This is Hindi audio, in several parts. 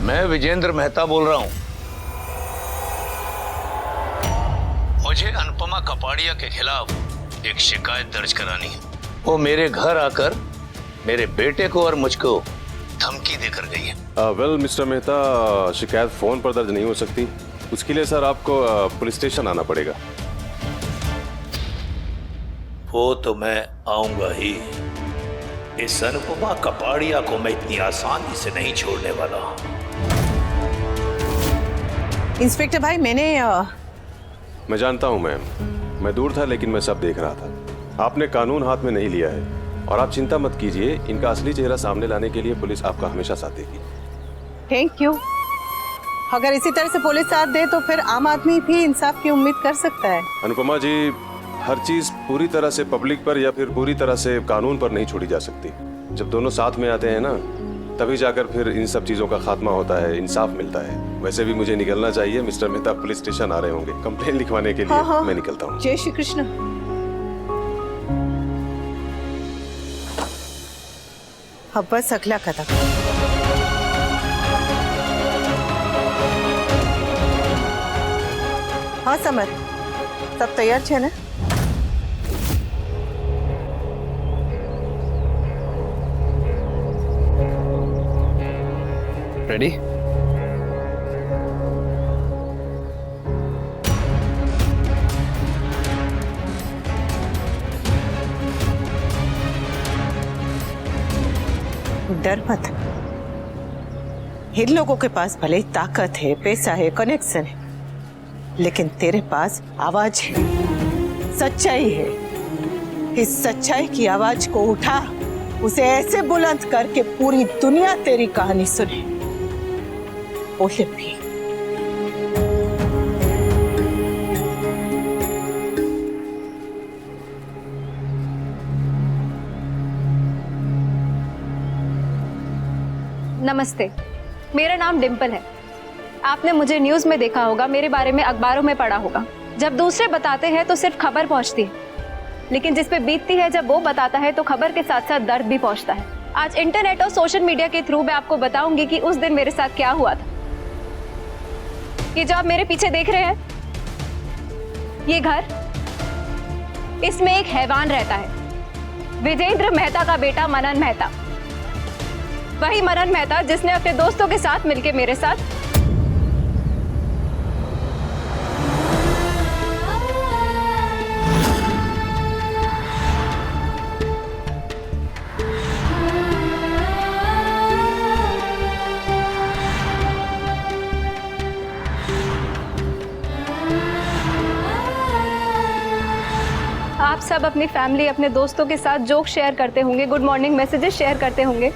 मैं विजेंद्र मेहता बोल रहा हूं। मुझे अनुपमा कपाड़िया के खिलाफ एक शिकायत दर्ज करानी है। वो मेरे घर आकर मेरे बेटे को और मुझको धमकी देकर गई है। वेल मिस्टर मेहता, शिकायत फोन पर दर्ज नहीं हो सकती। उसके लिए सर आपको पुलिस स्टेशन आना पड़ेगा। वो तो मैं आऊंगा ही। इस अनुपमा कपाड़िया को मैं इतनी आसानी से नहीं छोड़ने वाला। इंस्पेक्टर भाई, मैं जानता हूं मैम, मैं दूर था लेकिन मैं सब देख रहा था। आपने कानून हाथ में नहीं लिया है और आप चिंता मत कीजिए, इनका असली चेहरा सामने लाने के लिए पुलिस आपका हमेशा साथ देगी। Thank you. अगर इसी तरह से पुलिस साथ दे तो फिर आम आदमी भी इंसाफ की उम्मीद कर सकता है। अनुपमा जी, हर चीज पूरी तरह से पब्लिक पर या फिर पूरी तरह से कानून पर नहीं छोड़ी जा सकती। जब दोनों साथ में आते हैं ना, तभी जाकर फिर इन सब चीजों का खात्मा होता है, इंसाफ मिलता है। वैसे भी मुझे निकलना चाहिए, मिस्टर मेहता पुलिस स्टेशन आ रहे होंगे कंप्लेन लिखवाने के लिए। हाँ। मैं निकलता हूँ। जय श्री कृष्ण। अब बस अगला कदम। हाँ समर, सब तैयार है ना? रेडी? डर मत। इन लोगों के पास भले ही ताकत है, पैसा है, कनेक्शन है, लेकिन तेरे पास आवाज है, सच्चाई है। इस सच्चाई की आवाज को उठा, उसे ऐसे बुलंद करके पूरी दुनिया तेरी कहानी सुने। बोले भी। नमस्ते, मेरा नाम डिम्पल है। आपने मुझे न्यूज़ में देखा होगा, मेरे बारे में अखबारों में पढ़ा होगा। जब दूसरे बताते हैं तो सिर्फ खबर पहुंचती है, लेकिन जिस पे बीतती है जब वो बताता है तो खबर के साथ साथ दर्द भी पहुंचता है। आज इंटरनेट और सोशल मीडिया के थ्रू मैं आपको बताऊंगी कि उस दिन मेरे साथ क्या हुआ था। ये जो आप मेरे पीछे देख रहे हैं, ये घर, इसमें एक हैवान रहता है, विजेंद्र मेहता का बेटा मनन मेहता। वही मनन मेहता जिसने अपने दोस्तों के साथ मिलकर मेरे साथ आप सब अपनी फैमिली, अपने दोस्तों के साथ जोक शेयर करते होंगे, गुड मॉर्निंग मैसेजेस शेयर करते होंगे।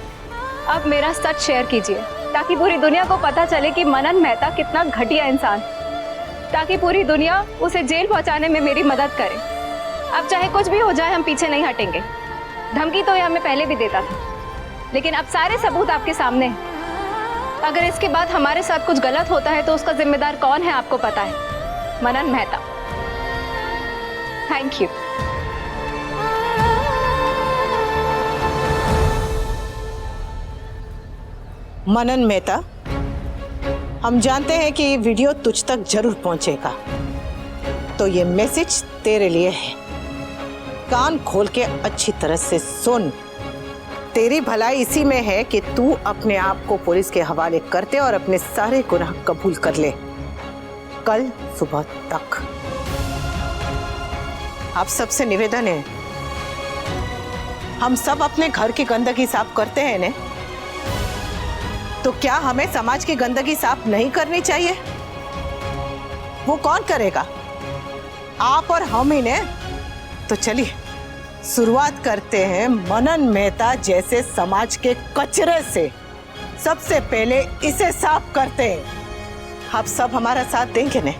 अब मेरा सच शेयर कीजिए ताकि पूरी दुनिया को पता चले कि मनन मेहता कितना घटिया इंसान, ताकि पूरी दुनिया उसे जेल पहुंचाने में मेरी मदद करे। अब चाहे कुछ भी हो जाए, हम पीछे नहीं हटेंगे। धमकी तो ये हमें पहले भी देता था, लेकिन अब सारे सबूत आपके सामने हैं। अगर इसके बाद हमारे साथ कुछ गलत होता है तो उसका जिम्मेदार कौन है आपको पता है, मनन मेहता। Thank you. मनन मेहता, हम जानते हैं कि ये वीडियो तुझ तक जरूर पहुंचेगा, तो ये मैसेज तेरे लिए है। कान खोल के अच्छी तरह से सुन। तेरी भलाई इसी में है कि तू अपने आप को पुलिस के हवाले करते और अपने सारे गुनाह कबूल कर ले, कल सुबह तक। आप सबसे निवेदन है, हम सब अपने घर की गंदगी साफ करते हैं ने, तो क्या हमें समाज की गंदगी साफ नहीं करनी चाहिए? वो कौन करेगा? आप और हम ही ने। तो चलिए शुरुआत करते हैं मनन मेहता जैसे समाज के कचरे से। सबसे पहले इसे साफ करते हैं। आप सब हमारा साथ देंगे ने?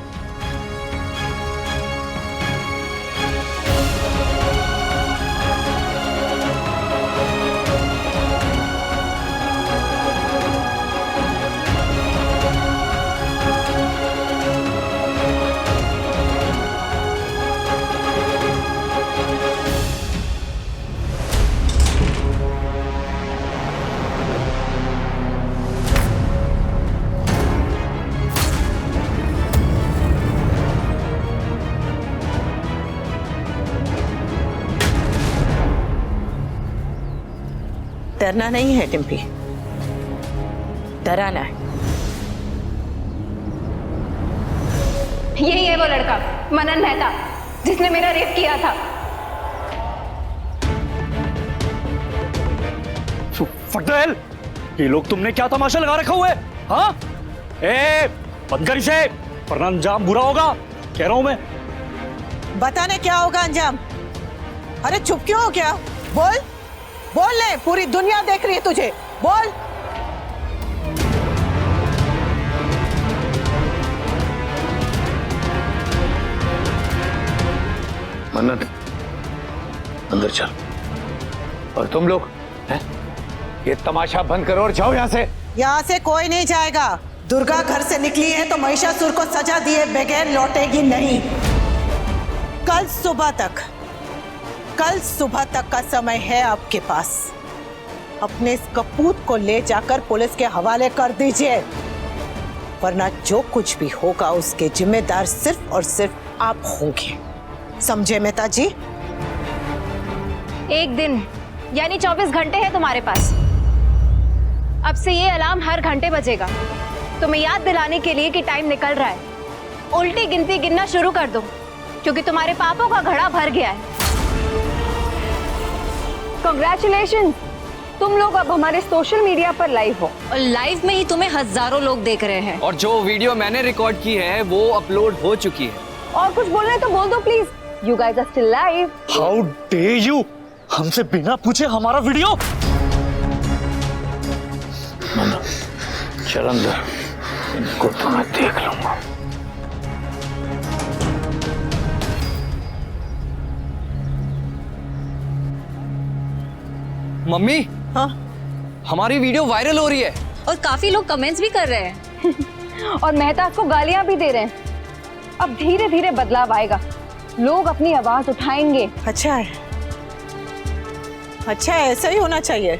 डरना नहीं है डिम्पी, डराना है। यही है वो लड़का मनन मेहता जिसने मेरा रेप किया था। फटेल, ये लोग तुमने क्या तमाशा लगा रखा हुआ है? हाँ, ए बंद कर इसे, वरना अंजाम बुरा होगा, कह रहा हूं मैं। बताने क्या होगा अंजाम? अरे चुप क्यों हो क्या? बोल बोल ले, पूरी दुनिया देख रही है तुझे, बोल। मनन, अंदर चल। और तुम लोग हैं? ये तमाशा बंद करो और जाओ यहाँ से। यहाँ से कोई नहीं जाएगा। दुर्गा घर से निकली है तो महिषासुर को सजा दिए बगैर लौटेगी नहीं। कल सुबह तक का समय है आपके पास। अपने इस कपूत को ले जाकर पुलिस के हवाले कर दीजिए, वरना जो कुछ भी होगा उसके जिम्मेदार सिर्फ और सिर्फ आप होंगे। समझे मेहता जी? एक दिन यानी 24 घंटे है तुम्हारे पास। अब से ये अलार्म हर घंटे बजेगा, तुम्हें याद दिलाने के लिए कि टाइम निकल रहा है। उल्टी गिनती गिनना शुरू कर दो, क्योंकि तुम्हारे पापों का घड़ा भर गया है। कांग्रेचुलेशंस, तुम लोग अब हमारे सोशल मीडिया पर लाइव हो, और लाइव में ही तुम्हें हजारों लोग देख रहे हैं। और जो वीडियो मैंने रिकॉर्ड की है वो अपलोड हो चुकी है। और कुछ बोलना है तो बोल दो please. You guys are still live. How dare you, हमसे बिना पूछे हमारा वीडियो। चल अंदर, इनको तो मैं देख लूंगा। मम्मी, हाँ? हमारी वीडियो वायरल हो रही है और काफी लोग कमेंट्स भी कर रहे हैं। और मेहता को गालियां भी दे रहे हैं। अब धीरे धीरे बदलाव आएगा, लोग अपनी आवाज उठाएंगे। अच्छा है, अच्छा है, ऐसा ही होना चाहिए,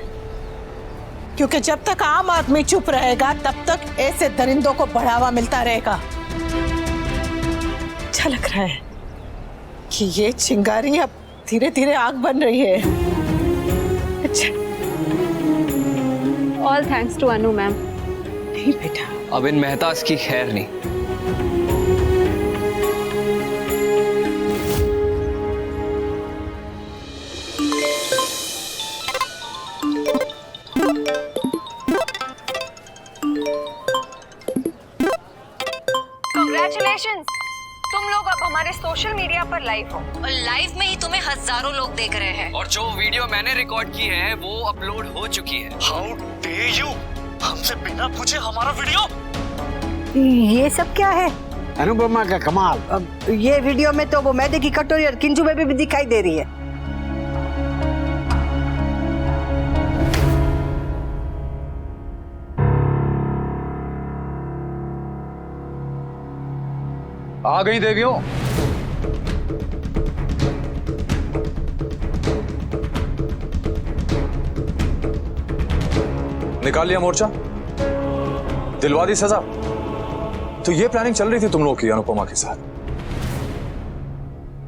क्योंकि जब तक आम आदमी चुप रहेगा तब तक ऐसे दरिंदों को बढ़ावा मिलता रहेगा। अच्छा लग रहा है कि ये चिंगारी अब धीरे धीरे आग बन रही है। अच्छा। All thanks to Anu ma'am. नहीं बेटा, अब इन मेहताज की खैर नहीं। कांग्रेचुलेशंस, तुम लोग अब हमारे सोशल मीडिया पर लाइव हो, और लाइव में ही तुम्हें हजारों लोग देख रहे हैं। और जो वीडियो मैंने रिकॉर्ड की है वो अपलोड हो चुकी है। हाउ डेयर यू, हमसे बिना पूछे हमारा वीडियो। ये सब क्या है? अनुपमा का कमाल। अब ये वीडियो में तो वो मैदे की कटोरी और किंजू बेबी भी दिखाई दे रही है। आ गई देवियों। निकाल लिया मोर्चा, दिलवा दी सजा। तो ये प्लानिंग चल रही थी तुम लोग की अनुपमा के साथ।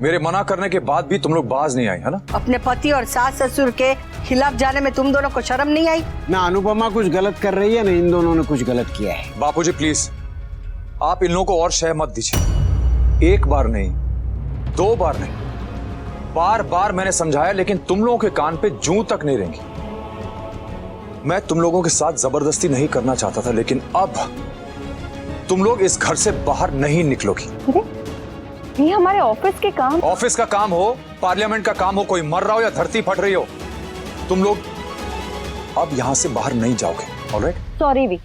मेरे मना करने के बाद भी तुम लोग बाज नहीं आई, है ना? अपने पति और सास ससुर के खिलाफ जाने में तुम दोनों को शर्म नहीं आई? ना अनुपमा कुछ गलत कर रही है, ना इन दोनों ने कुछ गलत किया है। बापूजी प्लीज, आप इन लोगों को और शय मत दीजिए। एक बार नहीं, 2 बार नहीं, बार बार मैंने समझाया, लेकिन तुम लोगों के कान पे जूं तक नहीं रेंगी। मैं तुम लोगों के साथ जबरदस्ती नहीं करना चाहता था, लेकिन अब तुम लोग इस घर से बाहर नहीं निकलोगी। ये हमारे ऑफिस के काम। ऑफिस का काम हो, पार्लियामेंट का काम हो, कोई मर रहा हो या धरती फट रही हो, तुम लोग अब यहां से बाहर नहीं जाओगे। ऑलराइट? सॉरी वी,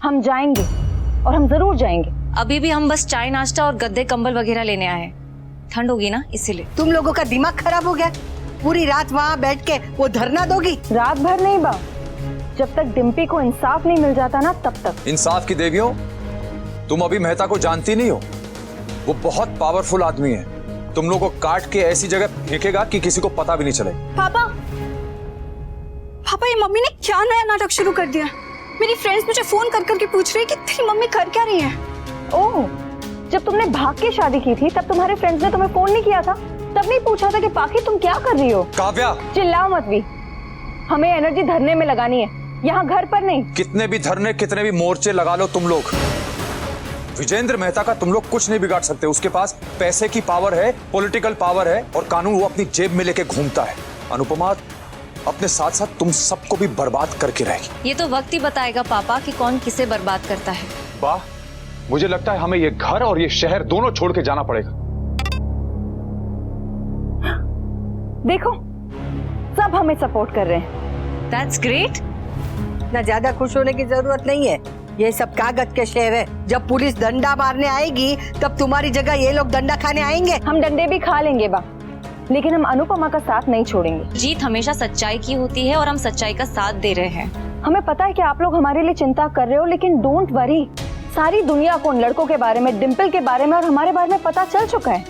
हम जाएंगे और हम जरूर जाएंगे। अभी भी हम बस चाय नाश्ता और गद्दे कंबल वगैरह लेने आए हैं। ठंड होगी ना, इसीलिए। तुम लोगों का दिमाग खराब हो गया? पूरी रात वहाँ बैठ के वो धरना दोगी? रात भर नहीं बा, जब तक डिम्पी को इंसाफ नहीं मिल जाता ना तब तक। इंसाफ की देवियों, तुम अभी मेहता को जानती नहीं हो। वो बहुत पावरफुल आदमी है। तुम लोग को काट के ऐसी जगह फेंकेगा कि किसी को पता भी नहीं चले। पापा, ये मम्मी ने क्या नया नाटक शुरू कर दिया? मेरी फ्रेंड्स मुझे फोन कर करके पूछ रही है कि तेरी मम्मी कर क्या रही है। ओह, जब तुमने भाग के शादी की थी तब तुम्हारे फ्रेंड्स ने तुम्हें फोन नहीं किया था? तब नहीं पूछा था कि पाखी तुम क्या कर रही हो? काव्या, चिल्लाओ मत भी। हमें एनर्जी धरने में लगानी है, यहाँ घर पर नहीं। कितने भी धरने, कितने भी मोर्चे लगा लो तुम लोग, विजेंद्र मेहता का तुम लोग कुछ नहीं बिगाड़ सकते। उसके पास पैसे की पावर है, पॉलिटिकल पावर है, और कानून वो अपनी जेब में लेके घूमता है। अनुपमा अपने साथ साथ तुम सबको भी बर्बाद करके रहेगी। ये तो वक्त ही बताएगा पापा कि कौन किसे बर्बाद करता है। वाह, मुझे लगता है हमें ये घर और ये शहर दोनों छोड़ के जाना पड़ेगा। देखो, सब हमें सपोर्ट कर रहे हैं। That's great. ना ज्यादा खुश होने की जरूरत नहीं है, ये सब कागज के शेर है। जब पुलिस डंडा मारने आएगी तब तुम्हारी जगह ये लोग डंडा खाने आएंगे। हम डंडे भी खा लेंगे बा, लेकिन हम अनुपमा का साथ नहीं छोड़ेंगे। जीत हमेशा सच्चाई की होती है और हम सच्चाई का साथ दे रहे हैं। हमें पता है कि आप लोग हमारे लिए चिंता कर रहे हो, लेकिन डोंट वरी, सारी दुनिया को उन लड़कों के बारे में, डिम्पल के बारे में और हमारे बारे में पता चल चुका है।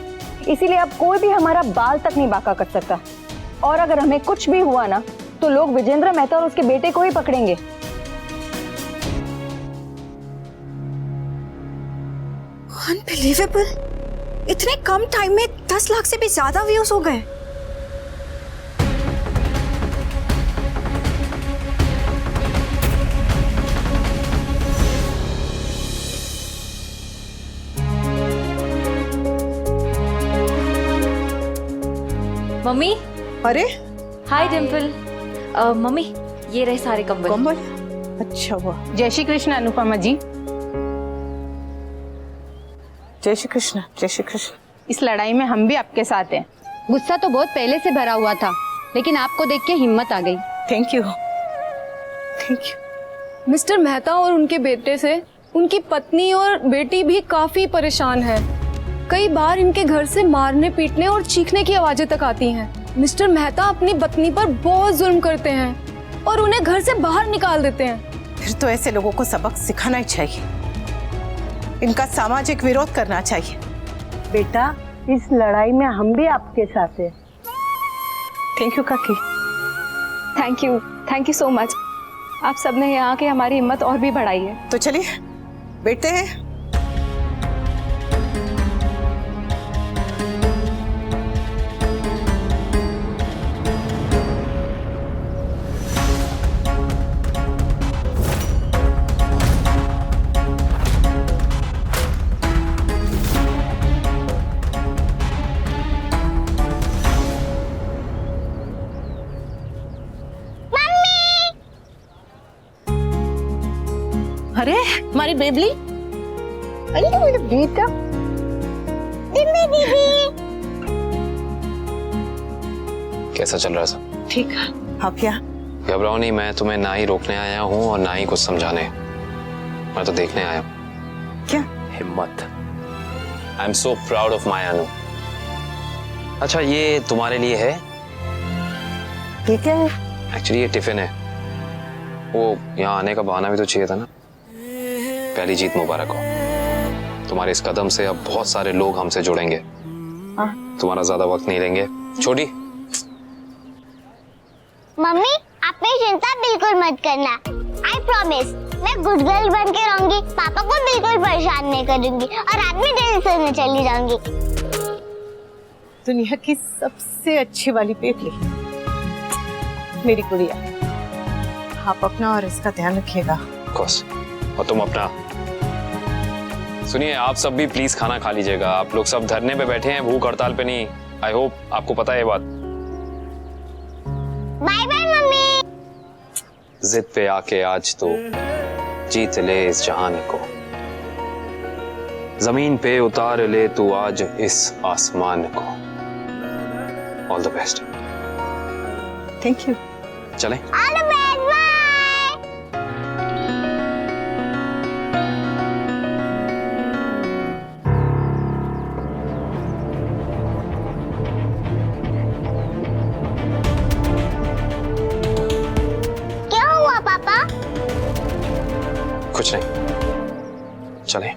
इसीलिए अब कोई भी हमारा बाल तक नहीं बांका कर सकता। और अगर हमें कुछ भी हुआ ना, तो लोग विजेंद्र मेहता और उसके बेटे को ही पकड़ेंगे। अनबिलीवेबल, इतने कम टाइम में 10 लाख से भी ज्यादा व्यूज हो गए। मम्मी। अरे हाय डिम्पल। मम्मी, ये रहे सारे कंबल। कंबल? अच्छा हुआ। जय श्री कृष्ण अनुपमा जी। जय श्री कृष्ण, जय श्री कृष्ण। इस लड़ाई में हम भी आपके साथ हैं। गुस्सा तो बहुत पहले से भरा हुआ था, लेकिन आपको देख के हिम्मत आ गई। Thank you, thank you. Mister Mehta और उनके बेटे से उनकी पत्नी और बेटी भी काफी परेशान है। कई बार इनके घर से मारने, पीटने और चीखने की आवाजें तक आती हैं। मिस्टर मेहता अपनी पत्नी पर बहुत जुल्म करते हैं और उन्हें घर से बाहर निकाल देते हैं। फिर तो ऐसे लोगों को सबक सिखाना ही चाहिए, इनका सामाजिक विरोध करना चाहिए। बेटा, इस लड़ाई में हम भी आपके साथ हैं। थैंक यू काकी। Thank you so much. आप सबने यहाँ आके हमारी हिम्मत और भी बढ़ाई है। तो चलिए बैठते हैं। अरे हमारी बेबली, अरे मेरा बेटा, कैसा चल रहा है सब? ठीक है। आप क्या? घबराओ नहीं, मैं तुम्हें ना ही रोकने आया हूँ और ना ही कुछ समझाने, मैं तो देखने आया हूँ। क्या? हिम्मत। I am so proud of my Anu. अच्छा, ये तुम्हारे लिए है। ये क्या है? एक्चुअली ये टिफिन है। वो यहाँ आने का बहाना भी तो चाहिए था ना। पहली जीत मुबारक हो। तुम्हारे इस कदम से अब बहुत सारे लोग हमसे जुड़ेंगे। तुम्हारा ज्यादा वक्त नहीं लेंगे। छोटी। मम्मी, आप मेरी चिंता बिल्कुल मत करना। आई प्रॉमिस, मैं गुड गर्ल बन के रहूंगी, पापा को बिल्कुल परेशान नहीं करूंगी और रात में जल्दी सोने चली जाऊंगी। दुनिया की सबसे अच्छी वाली बेटी मेरी गुड़िया। आप अपना और इसका ध्यान रखिएगा। और तुम अपना। सुनिए, आप सब भी प्लीज खाना खा लीजिएगा। आप लोग सब धरने पे बैठे हैं, भूख हड़ताल पे नहीं। आई होप आपको पता है ये बात। Bye bye mummy. जिद पे आके आज तो जीत ले इस जहान को, जमीन पे उतार ले तू आज इस आसमान को। All the best. Thank you. चलें? All the best, bye. क्या हुआ पापा? कुछ नहीं, चलें।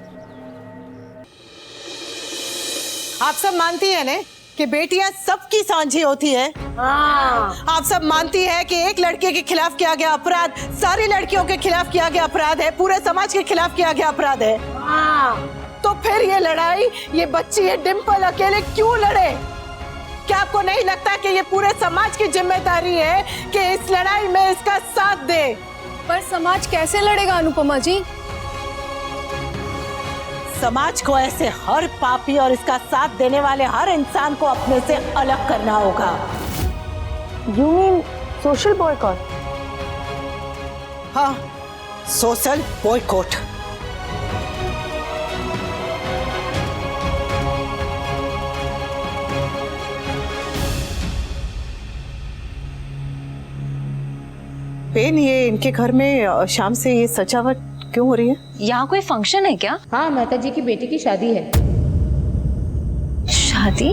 आप सब मानती है ना कि बेटियां सबकी सांझी होती है। आप सब मानती है कि एक लड़के के खिलाफ किया गया अपराध सारी लड़कियों के खिलाफ किया गया अपराध है, पूरे समाज के खिलाफ किया गया अपराध है। तो फिर ये लड़ाई, ये बच्ची, ये डिम्पल अकेले क्यों लड़े? क्या आपको नहीं लगता कि ये पूरे समाज की जिम्मेदारी है कि इस लड़ाई में इसका साथ दे? पर समाज कैसे लड़ेगा अनुपमा जी? समाज को ऐसे हर पापी और इसका साथ देने वाले हर इंसान को अपने से अलग करना होगा। You mean social boycott? हाँ, सोशल बॉयकॉट। बेन, ये इनके घर में शाम से ये सजावट क्यों हो रही है? यहाँ कोई फंक्शन है क्या? हाँ, माता जी की बेटी की शादी है। शादी?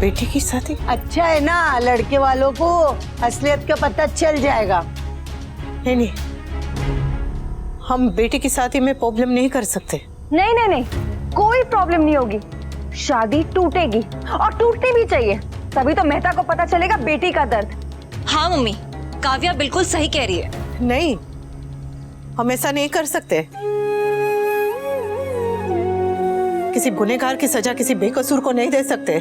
बेटी की शादी? अच्छा है ना, लड़के वालों को असलियत का पता चल जाएगा। नहीं नहीं, हम बेटी की शादी में प्रॉब्लम नहीं कर सकते। नहीं नहीं नहीं, कोई प्रॉब्लम नहीं होगी। शादी टूटेगी और टूटनी भी चाहिए, तभी तो मेहता को पता चलेगा बेटी का दर्द। हाँ मम्मी, काव्या बिल्कुल सही कह रही है। नहीं, हम ऐसा नहीं कर सकते। किसी गुनहगार की सजा किसी बेकसूर को नहीं दे सकते।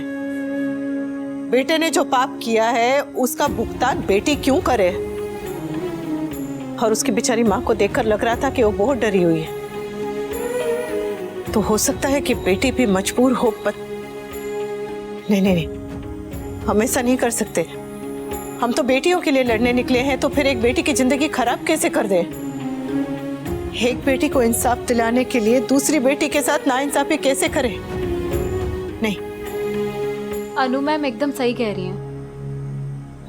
बेटे ने जो पाप किया है उसका भुगतान बेटी क्यों करे? और उसकी बेचारी माँ को देखकर लग रहा था कि वो बहुत डरी हुई है। तो हो सकता है कि बेटी भी मजबूर हो, पर नहीं नहीं नहीं, हम ऐसा नहीं कर सकते। हम तो बेटियों के लिए लड़ने निकले हैं, तो फिर एक बेटी की जिंदगी खराब कैसे कर दें? एक बेटी को इंसाफ दिलाने के लिए दूसरी बेटी के साथ नाइंसाफी कैसे करें? नहीं। अनु मैम एकदम सही कह रही हैं।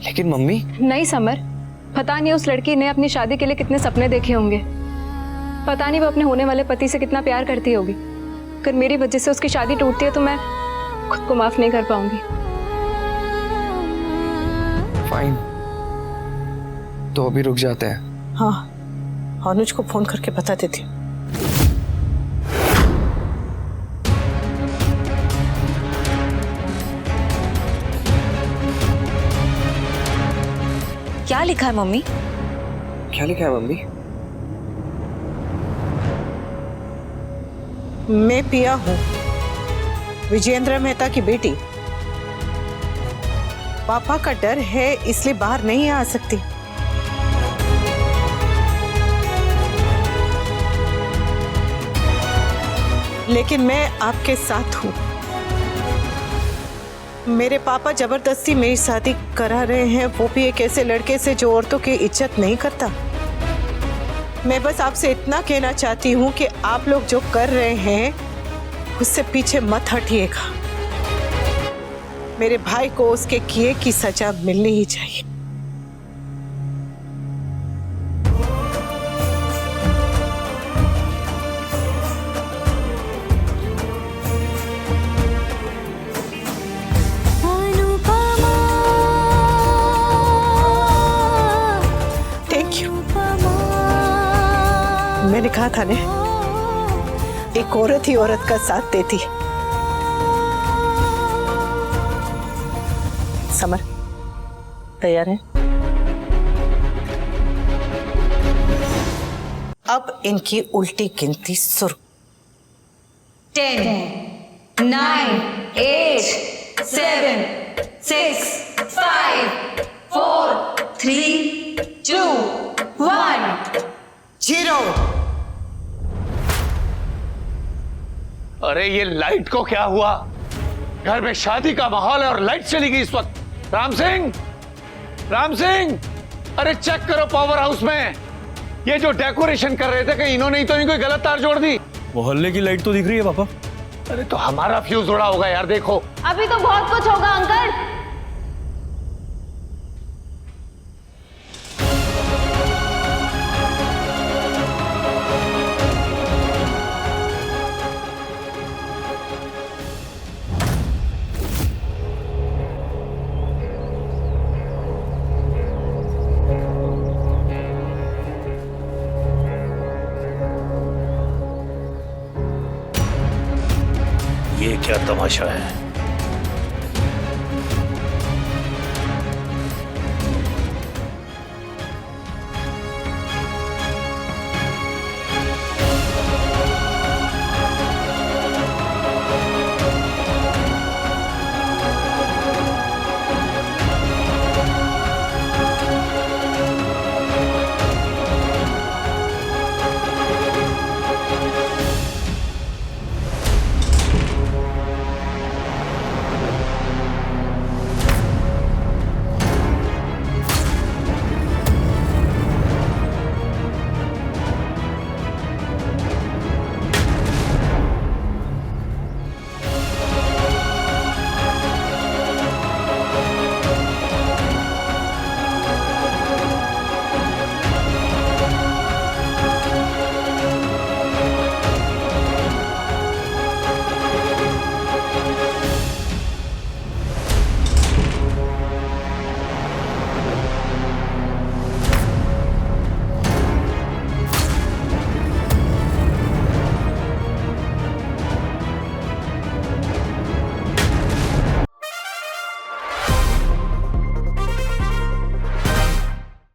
लेकिन मम्मी। नहीं समर, पता नहीं उस लड़की ने अपनी शादी के लिए कितने सपने देखे होंगे। पता नहीं वो अपने होने वाले पति से कितना प्यार करती होगी। अगर मेरी वजह से उसकी शादी टूटती है तो मैं खुद को माफ नहीं कर पाऊंगी। फाइन, तो अभी रुक जाते हैं। हाँ, अनुज को फोन करके बता देती हूँ। क्या लिखा है मम्मी? क्या लिखा है मम्मी? मैं पिया हूँ, विजेंद्र मेहता की बेटी। पापा का डर है इसलिए बाहर नहीं आ सकती। लेकिन मैं आपके साथ हूँ। मेरे पापा जबरदस्ती मेरी शादी करा रहे हैं, वो भी एक ऐसे लड़के से जो औरतों की इज्जत नहीं करता। मैं बस आपसे इतना कहना चाहती हूँ कि आप लोग जो कर रहे हैं उससे पीछे मत हटिएगा। मेरे भाई को उसके किए की सजा मिलनी ही चाहिए। Thank you. मैंने कहा था ना, एक औरत ही औरत का साथ देती है। समर, तैयार है? अब इनकी उल्टी गिनती शुरू। 10, 9, 8, 7, 6, 5, 4, 3, 2, 1, 0। अरे ये लाइट को क्या हुआ? घर में शादी का माहौल है और लाइट चली गई इस वक्त। राम सिंह, राम सिंह, अरे चेक करो पावर हाउस में। ये जो डेकोरेशन कर रहे थे, कहीं इन्होंने ही तो नहीं कोई गलत तार जोड़ दी? मोहल्ले की लाइट तो दिख रही है पापा। अरे तो हमारा फ्यूज उड़ा होगा यार, देखो। अभी तो बहुत कुछ होगा अंकल। ये क्या तमाशा है?